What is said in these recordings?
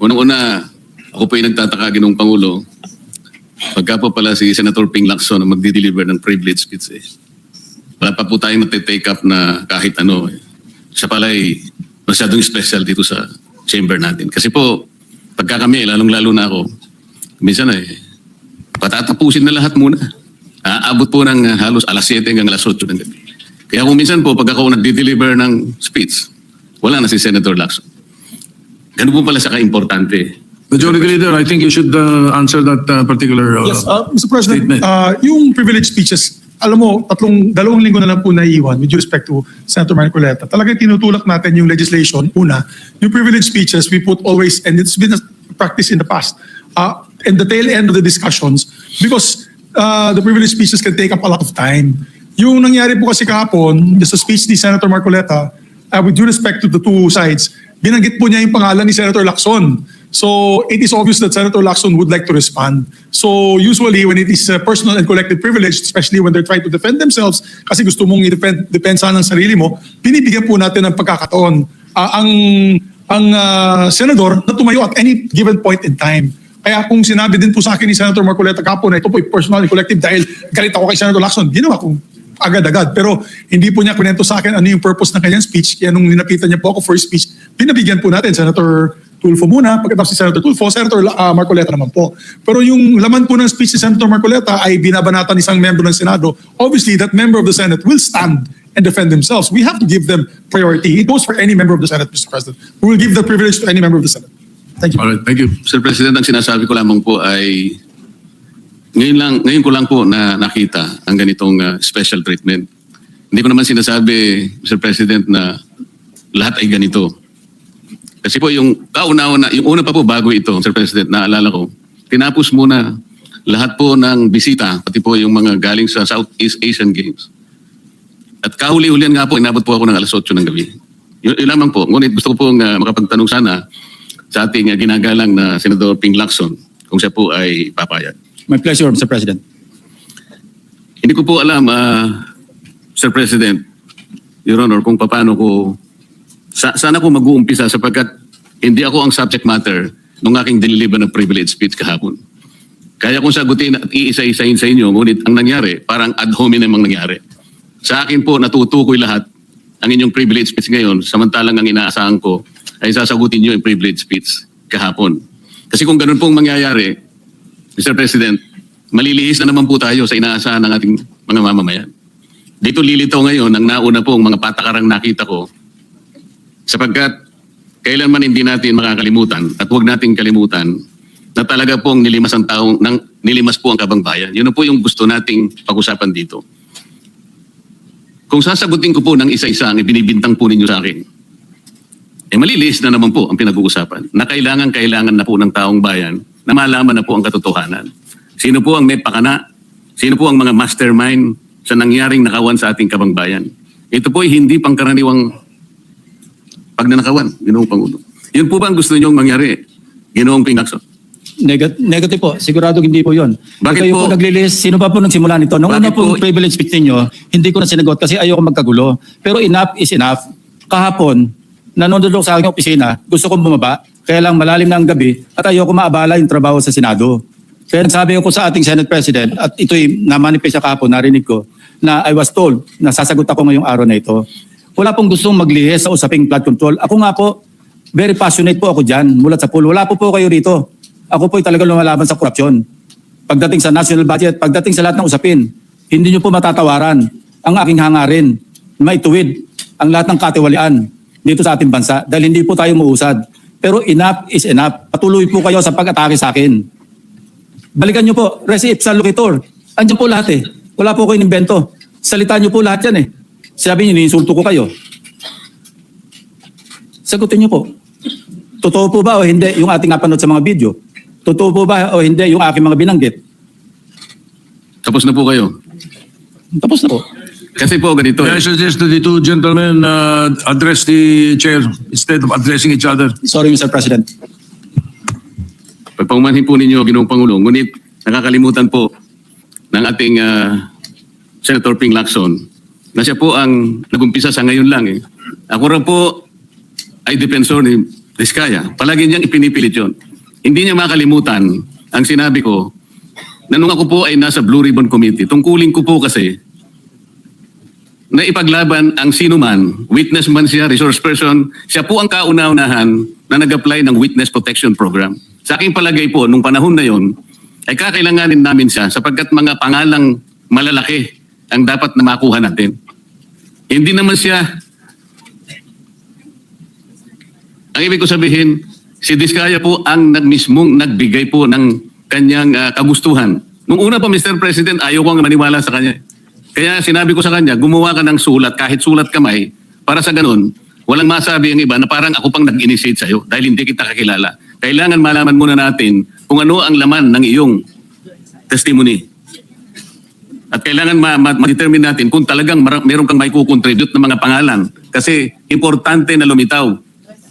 Unang-una, ako po yung nagtataka, Ginoong Pangulo, pagka po pala si Senator Ping Lacson na magdi-deliver ng privilege speech wala pa po tayong take up na kahit ano. Siya pala ay masyadong special dito sa chamber natin. Kasi po, pagka kami, lalong-lalo na ako, minsan patatapusin na lahat muna. Aabot po ng halos alas 7 hanggang alas 8 ng gabi. Kaya kung minsan po, pag ako nag-deliver ng speech, wala na si Senator Lacson. Ganun po pala sa ka-importante. Majority Leader, I think you should answer that particular Yes, Mr. President, statement. yung privilege speeches, alam mo, dalawang linggo na lang po naiiwan with respect to Senator Marcoleta. Talagang tinutulak natin yung legislation. Una, yung privilege speeches, we put always, and it's been a practice in the past, in the tail end of the discussions, because the privilege speeches can take up a lot of time. Yung nangyari po kasi kahapon, sa speech ni Senator Marcoleta, with due respect to the two sides, binanggit po niya yung pangalan ni Senator Lacson. So it is obvious that Senator Lacson would like to respond. So usually when it is personal and collective privilege, especially when they're trying to defend themselves, kasi gusto mong i-defend sana ng sarili mo, binibigyan po natin ng pagkakataon ang senador na tumayo at any given point in time. Kaya kung sinabi din po sa akin ni Senator Marcoleta kahapon na ito po ay personal and collective dahil galit ako kay Senator Lacson, ginawa ko agad-agad. Pero hindi po niya kwento sa akin ano yung purpose ng kanyang speech. Kaya nung ninapitan niya po ako for speech, binabigyan po natin Senator Tulfo muna, pagkatapos si Senator Tulfo, Senator Marcoleta naman po. Pero yung laman po ng speech ni Senator Marcoleta ay binabanatan isang membro ng Senado. Obviously, that member of the Senate will stand and defend themselves. We have to give them priority. It goes for any member of the Senate, Mr. President. We will give the privilege to any member of the Senate. Thank you. All right, thank you. Sir President, ang sinasabi ko lamang po ay ngayon ko lang po na nakita ang ganitong special treatment. Hindi ko naman sinasabi, Mr. President, na lahat ay ganito. Kasi po yung yung una pa po bago ito, Sir President, naalala ko, tinapos muna lahat po ng bisita, pati po yung mga galing sa Southeast Asian Games. At kahuli-hulian nga po, inabot po ako ng alas 8 ng gabi. Yun lamang po. Ngunit gusto ko pong makapagtanong sana sa ating ginagalang na Senador Ping Lacson kung siya po ay papayag. My pleasure, Mr. President. Hindi ko po alam, Sir President, Your Honor, kung paano ko sana ko mag-uumpisa sapagkat hindi ako ang subject matter ng aking deliver ng privilege speech kahapon. Kaya kung sagutin at iisa-isahin sa inyo, ngunit ang nangyari, parang ad hominem ang nangyari. Sa akin po, natutukoy lahat ang inyong privilege speech ngayon, samantalang ang inaasahan ko ay sasagutin nyo yung privilege speech kahapon. Kasi kung ganun pong mangyayari, Mr. President, malilihis na naman po tayo sa inaasahan ng ating mga mamamayan. Dito lilitaw ngayon ang nauna pong mga patakarang nakita ko sapagkat kailanman hindi natin makakalimutan at huwag nating kalimutan na talaga pong nilimas po ang kabangbayan. Yun po yung gusto nating pag-usapan dito. Kung sasagutin ko po ng isa-isa ang ibinibintang po ninyo sa akin, maliliis na naman po ang pinag-uusapan na kailangan na po ng taong bayan na malaman na po ang katotohanan. Sino po ang may pakana? Sino po ang mga mastermind sa nangyaring nakawan sa ating kabangbayan? Ito po ay hindi pangkaraniwang pagnanakawan, Ginoong Pangulo. Yun po ba ang gusto niyong mangyari, Ginoong Ping Lacson? Negative po. Sigurado hindi po yun. Bakit kayo po? Naglilist, sino pa po nagsimula nito? Nung Bakit una pong po? privilege speech ninyo, hindi ko na sinagot kasi ayoko magkagulo. Pero enough is enough. Kahapon, nanonood ako sa aking opisina, gusto kong bumaba, kaya lang malalim na ang gabi at ayoko maabala yung trabaho sa Senado. Kaya nagsabi ko sa ating Senate President at ito'y namanifest siya kahapon, narinig ko, na I was told na sasagot ako ngayong araw na ito. Wala pong gustong maglihis sa usaping flood control. Ako nga po, very passionate po ako dyan, mulat sa pool. Wala po kayo rito. Ako po'y talagang lumalaban sa korupsyon. Pagdating sa national budget, pagdating sa lahat ng usapin, hindi nyo po matatawaran ang aking hangarin, maituwid ang lahat ng katiwalian dito sa ating bansa dahil hindi po tayo muusad. Pero enough is enough. Patuloy po kayo sa pag-atake sa akin. Balikan nyo po, res ipsa loquitur. Andiyan po lahat eh. Wala po kayong invento. Salita nyo po lahat yan eh. Sabi niyo, niinsulto ko kayo. Sagutin niyo po. Totoo po ba o hindi yung ating napanood sa mga video? Totoo po ba o hindi yung aking mga binanggit? Tapos na po kayo. Tapos na po. Kasi po ganito. I suggest that the two gentlemen address the chair instead of addressing each other. Sorry, Mr. President. Pagpamanhin po ninyo, Ginoong Pangulo, ngunit nakakalimutan po ng ating Senator Ping Lacson na siya po ang nagumpisa sa ngayon lang. Ako rin po ay depensor ni Diskaya. Palagi niyang ipinipilit yun. Hindi niya makalimutan ang sinabi ko na nung ako po ay nasa Blue Ribbon Committee, tungkulin ko po kasi na ipaglaban ang sino man, witness man siya, resource person, siya po ang kauna-unahan na nag-apply ng Witness Protection Program. Sa aking palagay po, nung panahon na yon, ay kakailanganin namin siya sapagkat mga pangalang malalaki ang dapat na makuha natin. Hindi naman siya, ang ibig ko sabihin, si Diskaya po ang mismong nagbigay po ng kanyang kagustuhan. Nung una po, Mr. President, ayaw ko ang maniwala sa kanya. Kaya sinabi ko sa kanya, gumawa ka ng sulat, kahit sulat kamay, para sa ganun, walang masabi ang iba na parang ako pang nag-initiate sa'yo dahil hindi kita kakilala. Kailangan malaman muna natin kung ano ang laman ng iyong testimony. At kailangan ma-determine natin kung talagang meron kang may kukontribute ng mga pangalan. Kasi importante na lumitaw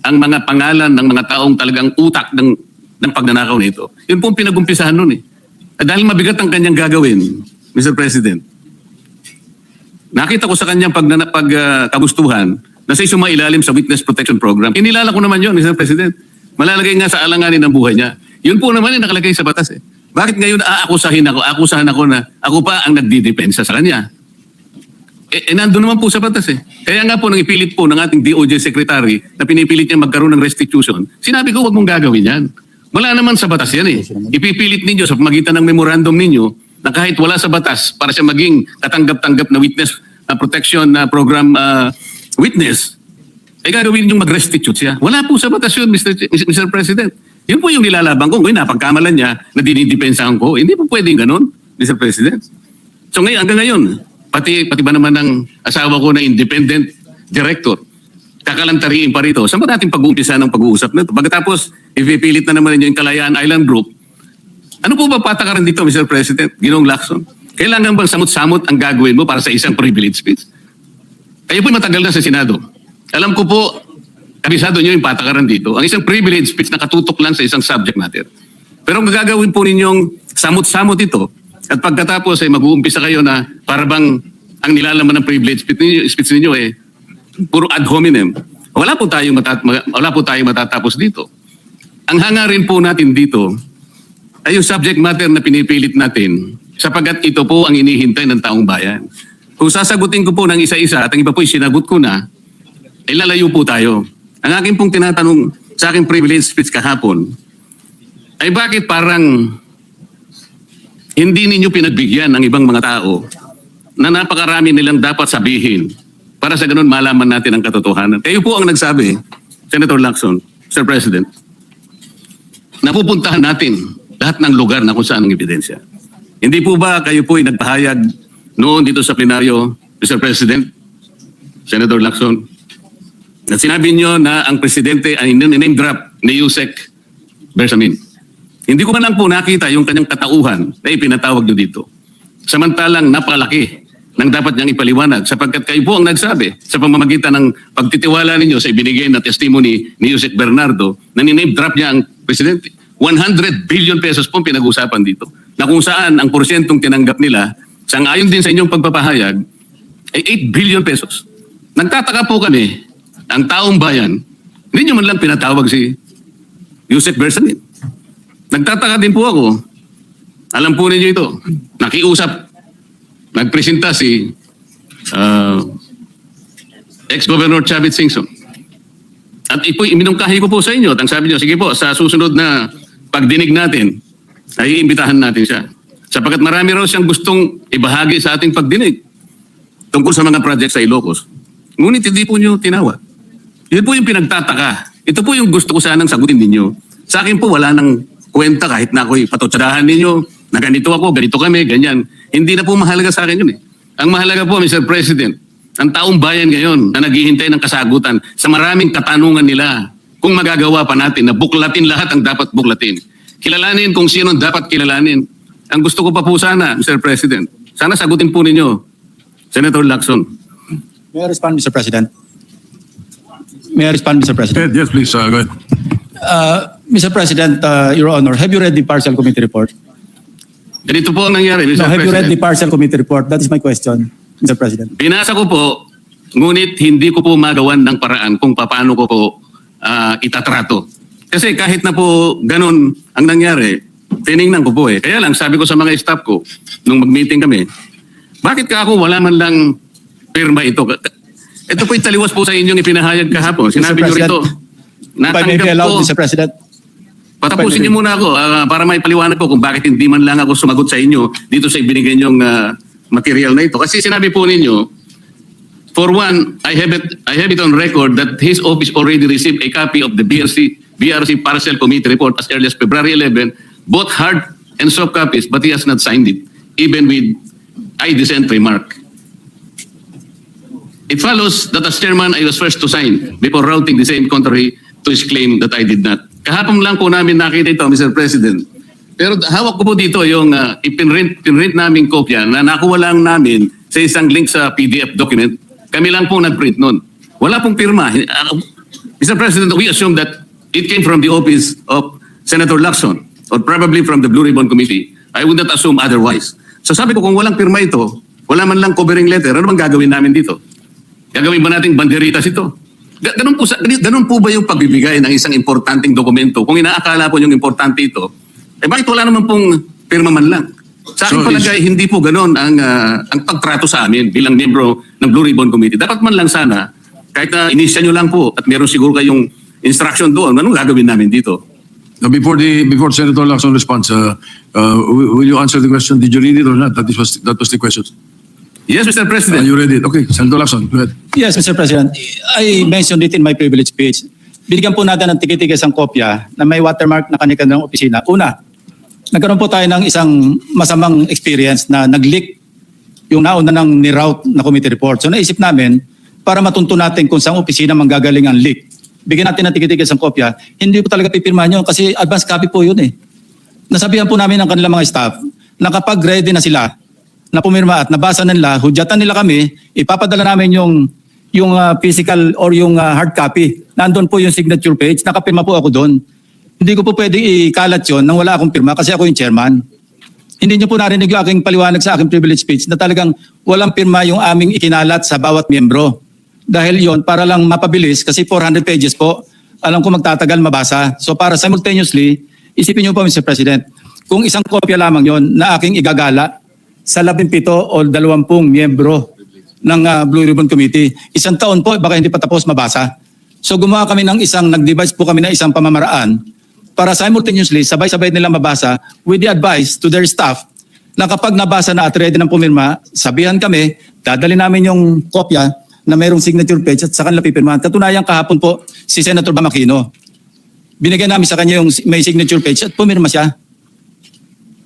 ang mga pangalan ng mga taong talagang utak ng pagnanakaw nito. Yun po ang pinag-umpisahan nun eh. At dahil mabigat ang kanyang gagawin, Mr. President, nakita ko sa kanyang pagkagustuhan na siya sumailalim sa Witness Protection Program. Inilala ko naman yun, Mr. President. Malalagay nga sa alanganin ng buhay niya. Yun po naman yung nakalagay sa batas eh. Bakit ngayon aakusahan ako na ako pa ang nagdidepensa sa kanya? Nandun naman po sa batas eh. Kaya nga po nang ipilit po ng ating DOJ Secretary na pinipilit niya magkaroon ng restitution, sinabi ko huwag mong gagawin yan. Wala naman sa batas yan eh. Ipipilit ninyo sa pamagitan ng memorandum ninyo na kahit wala sa batas para siya maging katanggap-tanggap na witness protection program witness, ay gagawin yung mag-restitute siya. Wala po sa batas yun, Mr. President. Yun po yung nilalaban ko. Ngayon, napagkamalan niya na dinidepensahan ko. Hindi po pwedeng ganun, Mr. President. So ngayon, hanggang ngayon, pati ba naman ng asawa ko na independent director, kakalantariin pa rito. Saan ba natin pag-uumpisa ng pag-uusap na ito? Pagkatapos, ipipilit na naman ninyo yung Kalayaan Island Group. Ano po ba patakaran dito, Mr. President? Ginoong Lacson? Kailangan bang samot-samot ang gagawin mo para sa isang privilege speech? Kayo po matagal na sa Senado. Alam ko po, kabisado nyo yung patakaran dito. Ang isang privilege speech nakatutok lang sa isang subject matter. Pero ang gagawin po ninyong samot-samot ito at pagkatapos ay mag-uumpisa kayo na para bang ang nilalaman ng privilege speech ninyo eh puro ad hominem. Wala po tayong matatapos dito. Ang hangarin po natin dito ay yung subject matter na pinipilit natin sapagkat ito po ang inihintay ng taong bayan. Kung sasagutin ko po ng isa-isa at ang iba po sinagot ko na, ay lalayo po tayo. Ang akin pong tinatanong sa aking privilege speech kahapon ay bakit parang hindi ninyo pinagbigyan ang ibang mga tao na napakarami nilang dapat sabihin para sa ganun malaman natin ang katotohanan. Kayo po ang nagsabi, Senator Lacson, Sir President, napupuntahan natin lahat ng lugar na kung saan ang ebidensya. Hindi po ba kayo po ay nagpahayag noon dito sa plenaryo, Mr. President, Senator Lacson, na sinabi nyo na ang presidente ay name drop ni Yusek Bersamin. Hindi ko man lang po nakita yung kanyang katauhan na ipinatawag nyo dito. Samantalang napalaki ng dapat niyang ipaliwanag sapagkat kayo po ang nagsabi sa pamamagitan ng pagtitiwala ninyo sa ibinigay na testimony ni Yusek Bernardo na niname drop niya ang presidente. 100 billion pesos po pinag-usapan dito na kung saan ang porsyentong tinanggap nila sang-ayon din sa inyong pagpapahayag ay 8 billion pesos. Nagtataka po kami, ang taong bayan, hindi nyo man lang pinatawag si Yusek Bersamin. Nagtataka din po ako, alam po ninyo ito, nakiusap, nagpresenta si ex-Governor Chavit Singson. At iminungkahi ko po sa inyo at ang sabi niyo, sige po, sa susunod na pagdinig natin, ay iimbitahan natin siya. Sapagkat marami raw siyang gustong ibahagi sa ating pagdinig tungkol sa mga project sa Ilocos. Ngunit hindi po niyo tinawag. Yun po yung pinagtataka. Ito po yung gusto ko sanang sagutin ninyo. Sa akin po wala nang kwenta kahit na ako'y patutsadahan ninyo na ganito ako, ganito kami, ganyan. Hindi na po mahalaga sa akin yun eh. Ang mahalaga po, Mr. President, ang taong bayan ngayon na naghihintay ng kasagutan sa maraming katanungan nila kung magagawa pa natin na buklatin lahat ang dapat buklatin. Kilalanin kung sino dapat kilalanin. Ang gusto ko pa po sana, Mr. President, sana sagutin po ninyo, Senator Lacson. May I respond, Mr. President? May I respond, Mr. President? Yes, please, go ahead. Mr. President, Your Honor, have you read the partial committee report? Ganito po ang nangyari, Mr. No, have you read the President. partial committee report? That is my question, Mr. President. Binasa ko po, ngunit hindi ko po magawan ng paraan kung paano ko po itatrato. Kasi kahit na po ganun ang nangyari, tiningnan ko po eh. Kaya lang, sabi ko sa mga staff ko, nung mag-meeting kami, bakit ka ako wala man lang pirma ito? Ito po italiwas po sa inyong ipinahayag kahapon. Sinabi nyo rito, If I may be allowed, Mr. President. patapusin niyo muna ako para may paliwanag ko kung bakit hindi man lang ako sumagot sa inyo dito sa ibinigay niyong material na ito. Kasi sinabi po ninyo, for one, I have it on record that his office already received a copy of the BRC Parcel Committee report as early as February 11, both hard and soft copies, but he has not signed it, even with I dissent remark. It follows that as chairman, I was first to sign before routing the same contrary to his claim that I did not. Kahapon lang po namin nakita ito, Mr. President. Pero hawak ko po dito yung pinrint naming kopya na nakuha lang namin sa isang link sa PDF document. Kami lang po nag-print nun. Wala pong pirma. Mr. President, we assume that it came from the office of Senator Lacson or probably from the Blue Ribbon Committee. I would not assume otherwise. So sabi ko, kung walang pirma ito, wala man lang covering letter, ano bang gagawin namin dito? Gagawin ba nating banderitas ito? Ganun po ba yung pagbibigay ng isang importanteng dokumento? Kung inaakala po yung importante ito, bakit wala naman pong pirma man lang? Sa akin palagay, hindi po ganun ang pagtrato sa amin bilang membro ng Blue Ribbon Committee. Dapat man lang sana, kahit na inisya nyo lang po at meron siguro kayong instruction doon, anong gagawin namin dito? Now, before Senator Lacson responds, will you answer the question? Did you read it or not? That was the question. Yes, Mr. President. You read it. Okay, Senator Lacson, go ahead. Yes, Mr. President. I mentioned it in my privilege speech. Binigyan po natin ng tiki-tigas ang kopya na may watermark na kanilang opisina. Una, nagkaroon po tayo ng isang masamang experience na nag-leak yung nauna ng ni-route na committee report. So naisip namin, para matunto natin kung saan opisina manggagaling ang leak, bigyan natin ng tiki-tigas ang kopya. Hindi po talaga pipirmahan yun kasi advance copy po yun eh. Nasabihan po namin ng kanilang mga staff na kapag ready na sila, na pumirma at nabasa nila, hudyatan nila kami, ipapadala namin yung physical or yung hard copy. Nandun po yung signature page, nakapirma po ako doon. Hindi ko po pwede ikalat yun nang wala akong pirma kasi ako yung chairman. Hindi niyo po narinig yung aking paliwanag sa aking privilege speech na talagang walang pirma yung aming ikinalat sa bawat miyembro. Dahil yon para lang mapabilis kasi 400 pages po, alam ko magtatagal mabasa. So para simultaneously, isipin niyo po Mr. President, kung isang kopya lamang yon na aking igagala sa 17 o 20 miyembro ng Blue Ribbon Committee. Isang taon po, baka hindi pa tapos mabasa. So gumawa kami ng nag-devise po kami ng isang pamamaraan para simultaneously, sabay-sabay nila mabasa with the advice to their staff na kapag nabasa na at ready ng pumirma, sabihan kami, dadali namin yung kopya na mayroong signature page at sa kanila pipirmahan. Katunayan kahapon po si Senator Bamakino. Binigyan namin sa kanya yung may signature page at pumirma siya.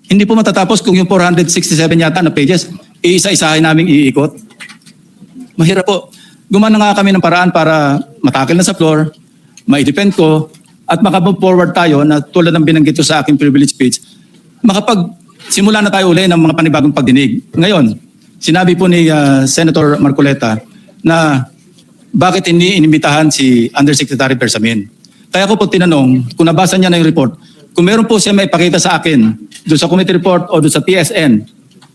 Hindi po matatapos kung yung 467 yata na pages, iisa-isahin namin iikot. Mahirap po. Gumana nga kami ng paraan para matakil na sa floor, ma-defend ko, at makapag forward tayo na tulad ng binanggit ko sa aking privilege speech, simula na tayo uli ng mga panibagong pagdinig. Ngayon, sinabi po ni Senator Marcoleta na bakit hindi inimbitahan si Undersecretary Bersamin. Kaya ko po tinanong, kung nabasa niya na yung report, kung meron po siya may pakita sa akin doon sa committee report o doon sa PSN,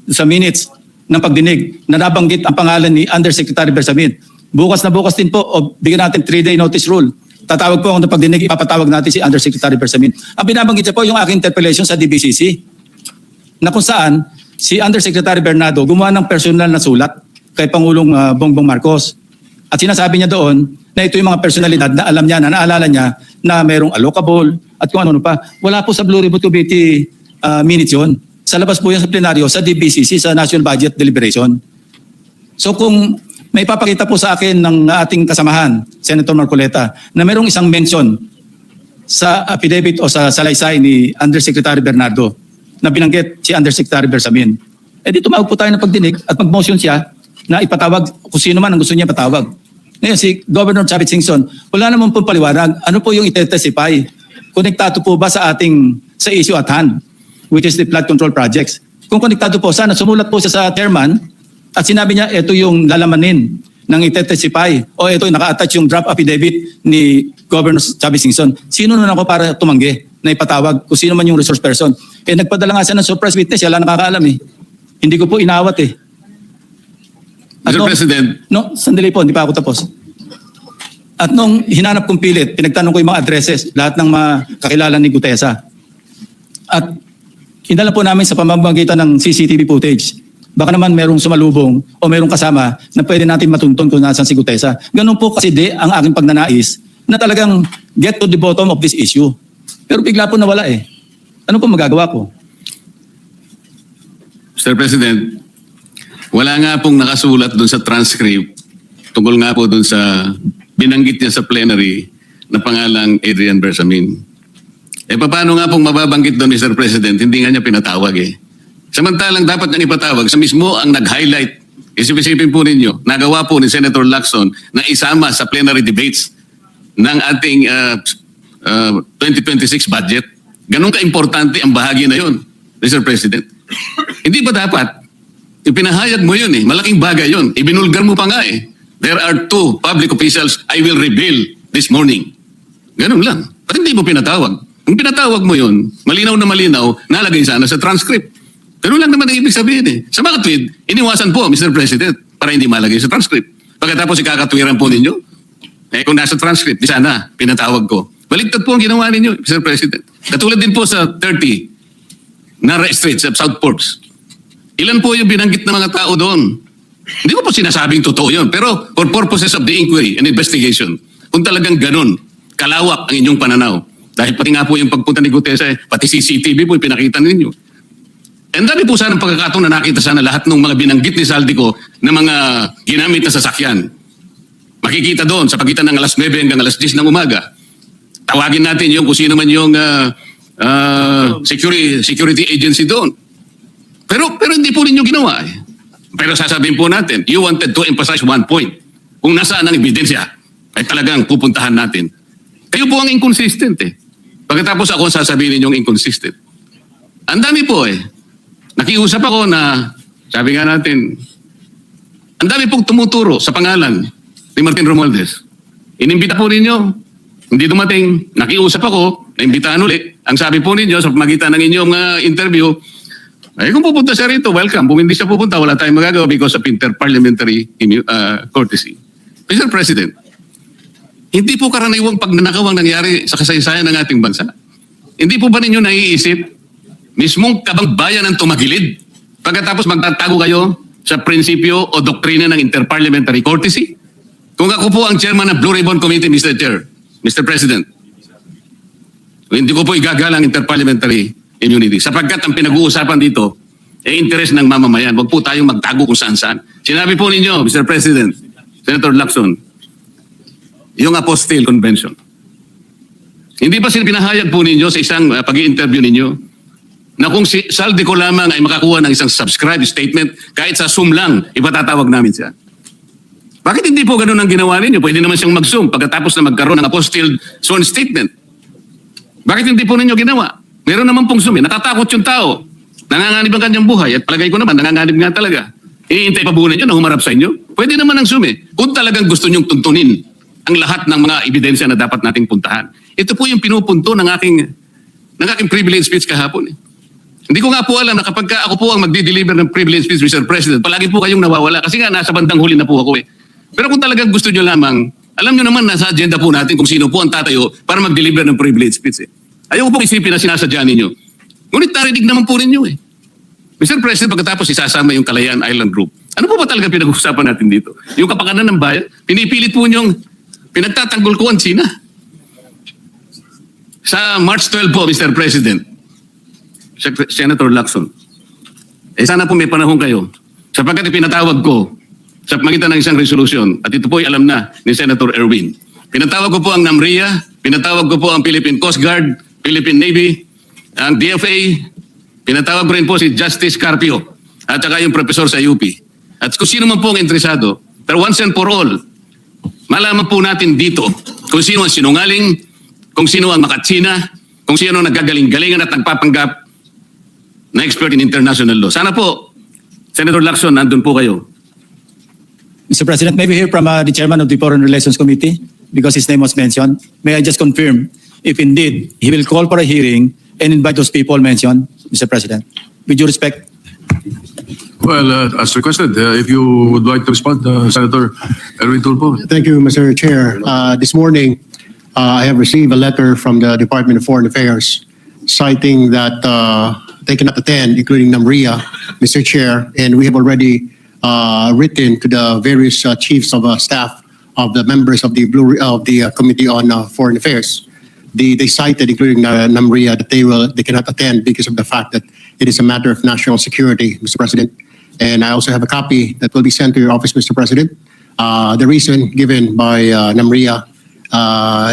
doon sa minutes ng pagdinig na nabanggit ang pangalan ni Undersecretary Bersamin. Bukas na bukas din po o bigyan natin 3-day notice rule. Tatawag po ako ng pagdinig, ipapatawag natin si Undersecretary Bersamin. Ang binabanggit niya po yung aking interpellation sa DBCC na kung saan si Undersecretary Bernardo gumawa ng personal na sulat kay Pangulong Bongbong Marcos. At sinasabi niya doon na ito yung mga personalidad na alam niya, na naalala niya na mayroong allocable at kung ano pa. Wala po sa Blue Ribbon Committee minutes yun. Sa labas po yan sa plenaryo, sa DBCC, sa National Budget Deliberation. So kung may papakita po sa akin ng ating kasamahan, Senator Marcoleta, na mayroong isang mention sa affidavit o sa salaysay ni Undersecretary Bernardo na binanggit si Undersecretary Bersamin. Eh di tumawag po tayo ng pagdinig at mag-motion siya na ipatawag kung sino man ang gusto niya patawag. Ngayon si Governor Chavit Singson, wala naman po paliwanag. Ano po yung ite-testify? Konektado po ba sa issue at hand, which is the flood control projects? Kung konektado po, sana sumulat po siya sa chairman at sinabi niya, ito yung lalamanin ng ite-testify o ito yung naka-attach yung draft affidavit ni Governor Chavit Singson. Sino nun ako para tumanggi na ipatawag kung sino man yung resource person? Eh nagpadala nga siya ng surprise witness, wala nakakaalam eh. Hindi ko po inawat eh. Mr. President. No, sandali po, hindi pa ako tapos. At nung hinanap kong pilit, pinagtanong ko yung mga addresses, lahat ng mga kakilala ni Gutesa. At hinala po namin sa pamamagitan ng CCTV footage. Baka naman merong sumalubong o merong kasama na pwede natin matuntun kung nasan si Gutesa. Ganun po kasi ang aking pagnanais na talagang get to the bottom of this issue. Pero bigla po nawala eh. Ano po magagawa ko? Mr. President, wala nga pong nakasulat doon sa transcript tungkol nga po doon sa binanggit niya sa plenary na pangalang Adrian Bersamin. Paano nga pong mababanggit doon, Mr. President? Hindi nga niya pinatawag eh. Samantalang dapat niyang ipatawag sa mismo ang nag-highlight. Isipin po ninyo, nagawa po ni Senator Lacson na isama sa plenary debates ng ating 2026 budget. Ganun ka-importante ang bahagi na yun, Mr. President. Hindi ba dapat, ipinahayag mo yun eh, malaking bagay yun, ibinulgar mo pa nga eh. There are 2 public officials I will reveal this morning. Ganun lang. Ba't hindi mo pinatawag? Kung pinatawag mo yun, malinaw na malinaw, nalagay sana sa transcript. Pero lang naman ang ibig sabihin eh. Sa mga tweet, iniwasan po, Mr. President, para hindi malagay sa transcript. Pagkatapos ikakatwiran po ninyo, kung nasa transcript, di sana, pinatawag ko. Baliktad po ang ginawa ninyo, Mr. President. Katulad din po sa 30, Nara Street, sa South Forks. Ilan po yung binanggit ng mga tao doon? Hindi ko po sinasabing totoo yun, pero for purposes of the inquiry and investigation, kung talagang ganun, kalawak ang inyong pananaw. Dahil pati nga po yung pagpunta ni Gutesa, pati CCTV po, pinakita ninyo. And dami po sana pagkakataon na nakita sana lahat ng mga binanggit ni Saldico na mga ginamit na sasakyan. Makikita doon sa pagitan ng alas 9 hanggang alas 10 ng umaga. Tawagin natin yung kung sino man yung security agency doon. Pero hindi po ninyo ginawa eh. Pero sasabihin po natin, you wanted to emphasize one point. Kung nasaan ang ebidensya, ay talagang pupuntahan natin. Kayo po ang inconsistent eh. Pagkatapos ako sasabihin ninyong inconsistent. Ang dami po eh. Nakiusap ako na, sabi nga natin, ang dami pong tumuturo sa pangalan ni Martin Romualdez. Inimbita po ninyo, hindi dumating, nakiusap ako, naimbitahan ulit. Ang sabi po ninyo sa pamagitan ng inyong interview, ay kung pupunta siya rito, welcome. Kung hindi siya pupunta, wala tayong magagawa because of inter-parliamentary courtesy. Mr. President, hindi po karaniwang pagnanakaw ang nangyari sa kasaysayan ng ating bansa. Hindi po ba ninyo naiisip, mismong kabangbayan ang tumagilid pagkatapos magtatago kayo sa prinsipyo o doktrina ng inter-parliamentary courtesy? Kung ako po ang chairman ng Blue Ribbon Committee, Mr. Chair, Mr. President, hindi ko po igagalang inter-parliamentary immunity sapagkat ang pinag-uusapan dito ay interest ng mamamayan. Huwag po tayong magtago kung saan-saan. Sinabi po ninyo, Mr. President, Senator Lacson, yung Apostille Convention. Hindi ba pinahayag po ninyo sa isang pag-i-interview ninyo na kung si Saldico lamang ay makakuha ng isang subscribe statement, kahit sa Zoom lang, ipatatawag namin siya. Bakit hindi po ganun ang ginawa ninyo? Pwede naman siyang mag-Zoom pagkatapos na magkaroon ng apostille sworn statement. Bakit hindi po ninyo ginawa? Meron naman pong Zoom eh. Natatakot yung tao. Nanganganib ang kanyang buhay. At palagay ko naman, nanganganib nga talaga. Iintay pa po ninyo na humarap sa inyo? Pwede naman ang Zoom eh. Kung talagang gusto nyong tuntunin ang lahat ng mga ebidensya na dapat nating puntahan. Ito po yung pinupunto ng aking privilege speech kahapon eh. Hindi ko nga po alam na kapag ako po ang magdi-deliver ng privilege speech, Mr. President, palagi po kayong nawawala kasi nga nasa bandang huli na po ako eh. Pero kung talagang gusto nyo lamang, alam nyo naman nasa agenda po natin kung sino po ang tatayo para mag-deliver ng privilege speech eh. Ayoko po isipin na sinasadya ninyo. Ngunit narinig naman po ninyo eh. Mr. President, pagkatapos isasama yung Kalayaan Island Group. Ano po ba talaga pinag-uusapan natin dito? Yung kapakanan ng bayan? Pinipilit po nyong pinagtatanggol ko ang China. Sa March 12 po, Mr. President, Senator Lacson, sana po may panahon kayo sapagkat pinatawag ko sa pamagitan ng isang resolusyon at ito po ay alam na ni Senator Erwin. Pinatawag ko po ang NAMRIA, pinatawag ko po ang Philippine Coast Guard, Philippine Navy, ang DFA, pinatawag ko rin po si Justice Carpio at saka yung professor sa UP. At kung sino man po ang interesado, pero once and for all, malaman po natin dito kung sino ang sinungaling, kung sino ang makatsina, kung sino ang nagagaling-galingan at nagpapanggap na expert in international law. Sana po, Senator Lacson, nandun po kayo. Mr. President, may we hear from the chairman of the Foreign Relations Committee because his name was mentioned. May I just confirm if indeed he will call for a hearing and invite those people mentioned, Mr. President? With due respect. Well, as requested, if you would like to respond, Senator Erwin Tulfo. Thank you, Mr. Chair. This morning, I have received a letter from the Department of Foreign Affairs citing that they cannot attend, including NAMRIA, Mr. Chair, and we have already written to the various chiefs of staff of the members of the Committee on Foreign Affairs. They cited, including NAMRIA, that they cannot attend because of the fact that it is a matter of national security, Mr. President. And I also have a copy that will be sent to your office, Mr. President. The reason given by NAMRIA,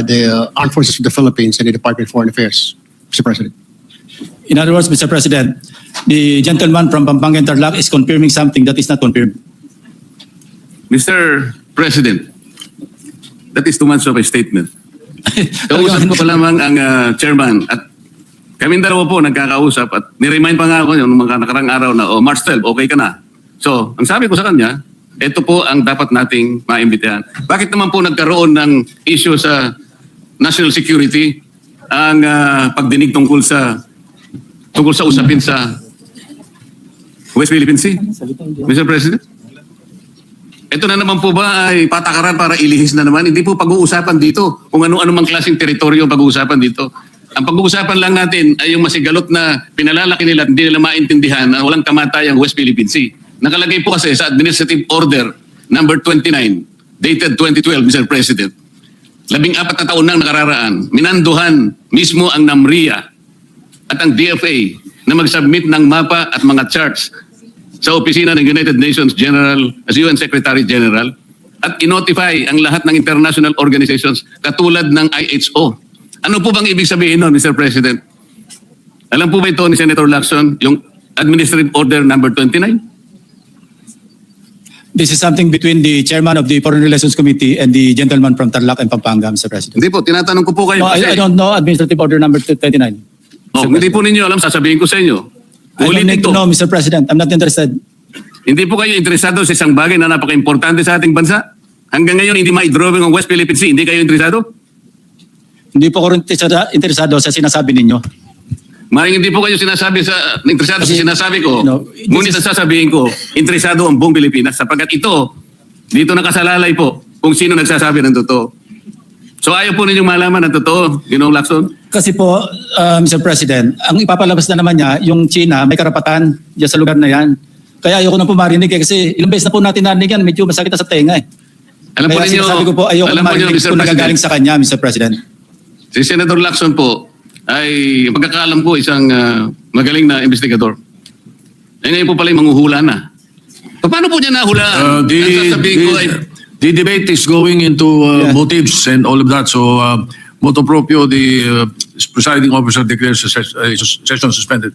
the Armed Forces of the Philippines, and the Department of Foreign Affairs, Mr. President. In other words, Mr. President, the gentleman from Pampanga and Tarlac is confirming something that is not confirmed. Mr. President, that is too much of a statement. Kausap ko pa lamang ang chairman at kaming dalawa po nagkakausap at niremind pa nga ako yung mga nakarang araw na, March 12, okay ka na. So, ang sabi ko sa kanya, ito po ang dapat nating maimbitahan. Bakit naman po nagkaroon ng issue sa national security ang pagdinig tungkol sa usapin sa West Philippine Sea? Mr. President? Ito na naman po ba ay patakaran para ilihis na naman? Hindi po pag-uusapan dito kung ano-ano mang klaseng teritoryo ang pag-uusapan dito. Ang pag-uusapan lang natin ay yung masigalot na pinalalaki nila at hindi nila maintindihan na walang kamatayang West Philippine Sea. Nakalagay po kasi sa Administrative Order number 29, dated 2012, Mr. President. 14 na taon nang nakararaan, minanduhan mismo ang NAMRIA at ang DFA na mag-submit ng mapa at mga charts sa opisina ng United Nations General, as UN Secretary General, at inotify ang lahat ng international organizations katulad ng IHO. Ano po bang ibig sabihin nun, Mr. President? Alam po ba ito ni Senator Lacson, yung Administrative Order number 29? This is something between the chairman of the Foreign Relations Committee and the gentleman from Tarlac and Pampanga, Mr. President. Hindi po, tinatanong ko po kayo. No, I don't know Administrative Order number 29. Hindi po ninyo alam, sasabihin ko sa inyo. I don't Ulitin need ko. to know, Mr. President. I'm not interested. Hindi po kayo interesado sa isang bagay na napaka-importante sa ating bansa? Hanggang ngayon, hindi ma-drawing ang West Philippine Sea. Hindi kayo interesado? Hindi po ako interesado sa sinasabi ninyo. Maring hindi po kayo interesado sa Kasi, sinasabi ko. no, Ngunit ang sasabihin ko, interesado ang buong Pilipinas sapagkat ito, dito nakasalalay po kung sino nagsasabi ng totoo. So ayaw po ninyong malaman ng totoo, Ginoong Lacson? Kasi po, Mr. President, ang ipapalabas na naman niya, yung China, may karapatan dyan sa lugar na yan. Kaya ayoko na po marinig kasi ilang beses na po natin narinig yan, medyo masakit na sa tenga eh. Alam po Kaya ninyo, sinasabi ko po, ayoko na marinig Mr. kung President, nagagaling sa kanya, Mr. President. si Senator Lacson po ay pagkakaalam ko isang magaling na investigador. Eh ngayon po pala yung manghuhula na. Paano po niya nahulaan? Ang sasabihin ko ay, The debate is going into motives and all of that. So, motu proprio, the presiding officer declares the session suspended.